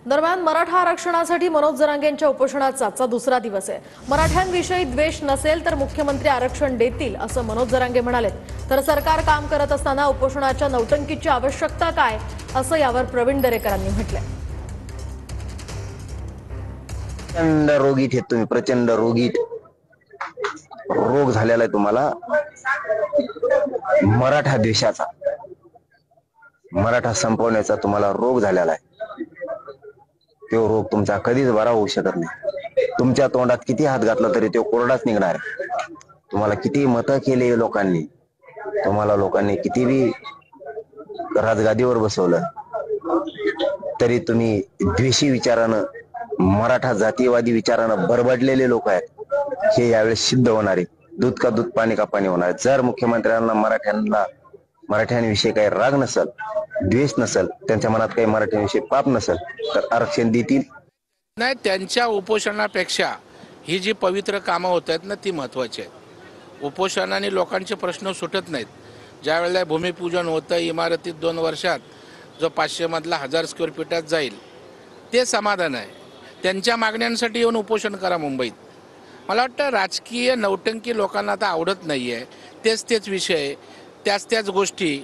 दरम्यान मराठा आरक्षणासाठी मनोज जरांगेंच्या उपोषणाचा आजचा दुसरा दिवस आहे। मराठ्यांविषयी द्वेष नसेल तर मुख्यमंत्री आरक्षण देतील असं मनोज जरांगे म्हणाले। तर सरकार काम करत असताना उपोषणाच्या नौटंकीची आवश्यकता काय असं यावर प्रवीण दरेकरांनी म्हटलंय। प्रचंड रोगीत आहेत तुम्ही, प्रचंड रोगीत रोग झालेला आहे तुम्हाला मराठा द्वेषाचा, मराठा संपवण्याचा तुम्हाला रोग झालेला आहे। तो रोग तुमचा कधीच बरा होऊ शकत नाही। तुमच्या तोंडात किती हात घातला तरी तो कोरडाच निघणार आहे। तुम्हाला किती मतं केली लोकांनी, तुम्हाला लोकांनी किती बी राजगादीवर बसवलं तरी तुम्ही द्वेषी विचारानं, मराठा जातीयवादी विचारानं बरबडलेले लोक आहेत। हे यावेळेस सिद्ध होणार आहे। दूध का दूध पाणी का पाणी होणार। जर मुख्यमंत्र्यांना मराठ्यांविषयी काही राग नसेल, द्वेष नसेल, त्यांच्या मनात काही मराठ्यांविषयी पाप नसेल तर आरक्षण देतील। नाही, त्यांच्या उपोषणापेक्षा ही जी पवित्र कामं होत आहेत ना ती महत्त्वाची आहेत। उपोषणाने लोकांचे प्रश्न सुटत नाहीत। ज्या वेळेला भूमिपूजन होतं इमारतीत 2 वर्षात जो 500 मधला 1000 स्क्वेअर फीटात जाईल ते समाधान आहे। त्यांच्या मागण्यांसाठी येऊन उपोषण करा मुंबईत। मला वाटतं राजकीय नौटंकी लोकांना आता आवडत नाही आहे। तेच विषय, त्याच गोष्टी।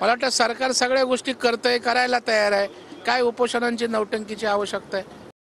मला वाटतं सरकार सगळ्या गोष्टी करतंय, करायला तयार आहे। काय उपोषणांची नौटंकीची आवश्यकता आहे?